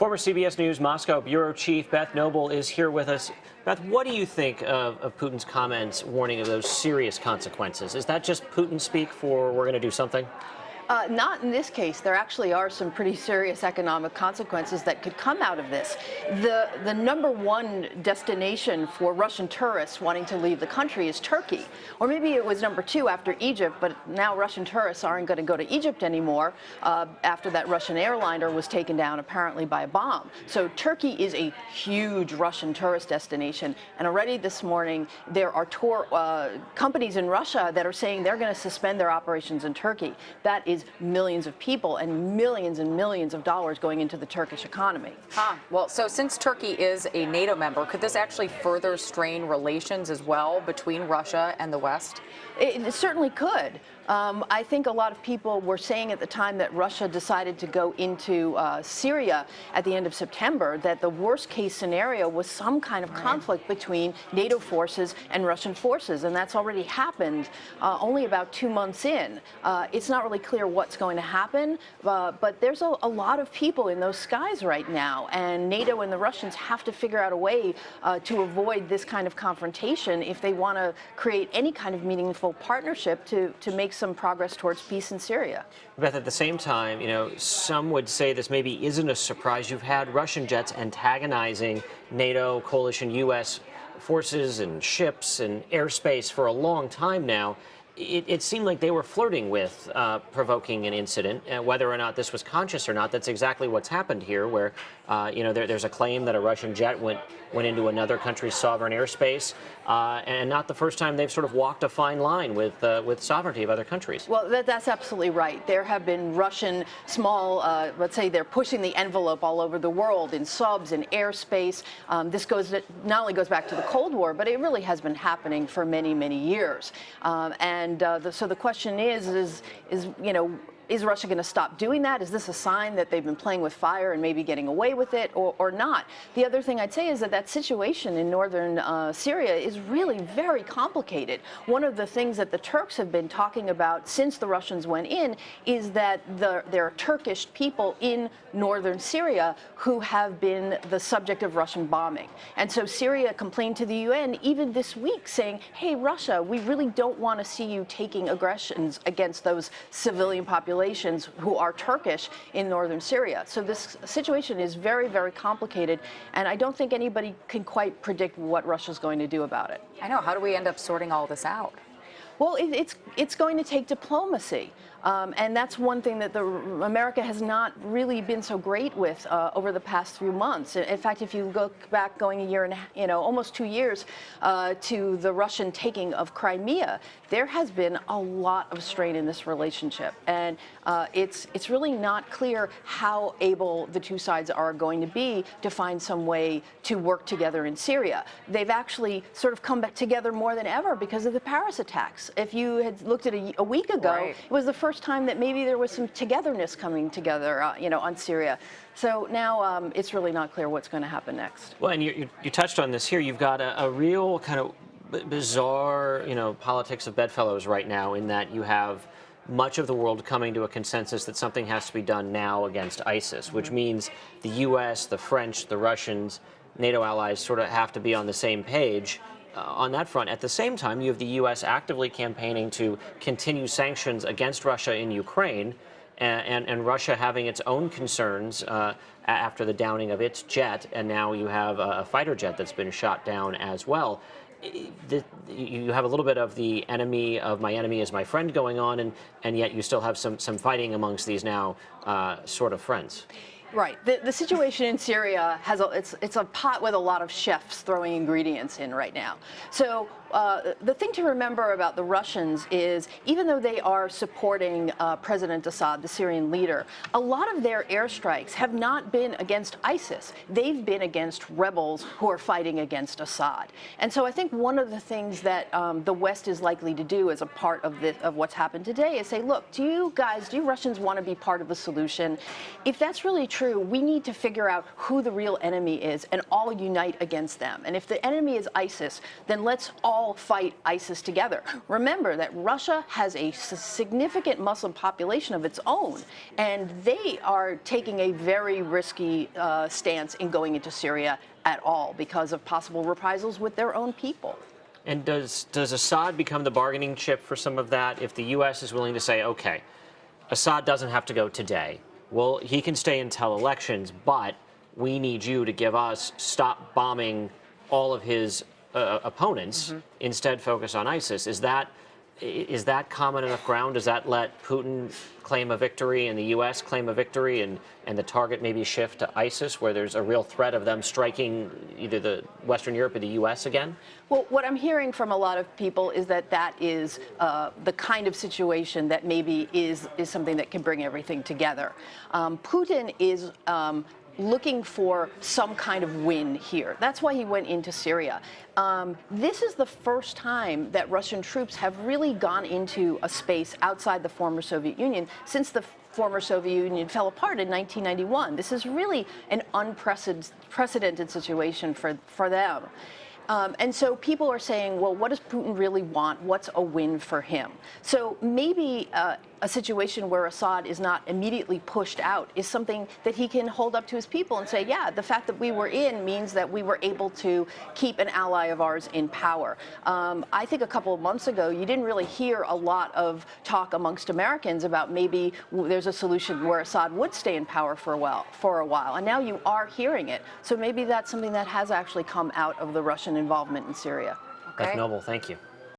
Former CBS News Moscow bureau chief Beth Knobel is here with us. Beth, what do you think of Putin's comments warning of those serious consequences? Is that just Putin speak for we're going to do something? Not in this case. There actually are some pretty serious economic consequences that could come out of this. The #1 destination for Russian tourists wanting to leave the country is Turkey. Or maybe it was #2 after Egypt, but now Russian tourists aren't going to go to Egypt anymore after that Russian airliner was taken down apparently by a bomb. So Turkey is a huge Russian tourist destination. And already this morning, there are tour companies in Russia that are saying they're going to suspend their operations in Turkey. That is millions of people and millions of dollars going into the Turkish economy. Well, so since Turkey is a NATO member, could this actually further strain relations as well between Russia and the West? It certainly could. I think a lot of people were saying at the time that Russia decided to go into Syria at the end of September that the worst case scenario was some kind of conflict between NATO forces and Russian forces, and that's already happened only about 2 months in. It's not really clear what's going to happen, but there's a lot of people in those skies right now, and NATO and the Russians have to figure out a way to avoid this kind of confrontation if they want to create any kind of meaningful partnership to make some progress towards peace in Syria. Beth, at the same time, some would say this maybe isn't a surprise. You've had Russian jets antagonizing NATO, coalition U.S. forces and ships and airspace for a long time now. It seemed like they were flirting with provoking an incident, whether or not this was conscious or not. That's exactly what's happened here, where there's a claim that a Russian jet went into another country's sovereign airspace, and not the first time they've sort of walked a fine line with sovereignty of other countries. Well, that's absolutely right. There have been Russian small, let's say they're pushing the envelope all over the world in subs, in airspace. This not only goes back to the Cold War, but it really has been happening for many years. So the question is Russia going to stop doing that? Is this a sign that they've been playing with fire and maybe getting away with it, or not? The other thing I'd say is that situation in northern Syria is really very complicated. One of the things that the Turks have been talking about since the Russians went in is that there are Turkish people in northern Syria who have been the subject of Russian bombing. And so Syria complained to the UN even this week saying, hey, Russia, we really don't want to see you taking aggressions against those civilian populations who are Turkish in northern Syria. So this situation is very complicated, and I don't think anybody can quite predict what Russia's going to do about it. I know. How do we end up sorting all this out? Well, it's going to take diplomacy. And that's one thing that America has not really been so great with over the past few months. In fact, if you look back going a year and almost 2 years to the Russian taking of Crimea, there has been a lot of strain in this relationship. And it's really not clear how able the two sides are going to be to find some way to work together in Syria. They've actually sort of come back together more than ever because of the Paris attacks. If you had looked at a week ago, it was the first time that maybe there was some togetherness coming together, on Syria. So now it's really not clear what's going to happen next. Well, and you touched on this here. You've got a real kind of bizarre, politics of bedfellows right now, in that you have much of the world coming to a consensus that something has to be done now against ISIS, which means the U.S., the French, the Russians, NATO allies sort of have to be on the same page on that front. At the same time, you have the U.S. actively campaigning to continue sanctions against Russia in Ukraine, and Russia having its own concerns after the downing of its jet, and now you have a fighter jet that's been shot down as well. You have a little bit of the enemy of my enemy is my friend going on, and yet you still have some fighting amongst these now sort of friends. Right. The situation in Syria it's a pot with a lot of chefs throwing ingredients in right now. So the thing to remember about the Russians is, even though they are supporting President Assad, the Syrian leader, a lot of their airstrikes have not been against ISIS. They've been against rebels who are fighting against Assad. And so I think one of the things that the West is likely to do as a part of what's happened today is say, look, do you Russians want to be part of the solution? If that's really true, we need to figure out who the real enemy is and all unite against them. And if the enemy is ISIS, then let's all all fight ISIS together. Remember that Russia has a significant Muslim population of its own, and they are taking a very risky stance in going into Syria at all because of possible reprisals with their own people. And does Assad become the bargaining chip for some of that if the U.S. is willing to say, okay, Assad doesn't have to go today. Well, he can stay until elections, but we need you to give us, stop bombing all of his opponents, instead focus on ISIS. Is that common enough ground? Does that let Putin claim a victory and the U.S. claim a victory, and the target maybe shift to ISIS, where there's a real threat of them striking either the Western Europe or the U.S. again? Well, what I'm hearing from a lot of people is that that is the kind of situation that maybe is something that can bring everything together. Putin is looking for some kind of win here. That's why he went into Syria. This is the first time that Russian troops have really gone into a space outside the former Soviet Union since the former Soviet Union fell apart in 1991. This is really an unprecedented situation for them. And so people are saying, well, what does Putin really want? What's a win for him? So maybe a situation where Assad is not immediately pushed out is something that he can hold up to his people and say, yeah, the fact that we were in means that we were able to keep an ally of ours in power. I think a couple of months ago, you didn't really hear a lot of talk amongst Americans about maybe there's a solution where Assad would stay in power for a while. And now you are hearing it. So maybe that's something that has actually come out of the Russian involvement in Syria. Beth Knobel, thank you.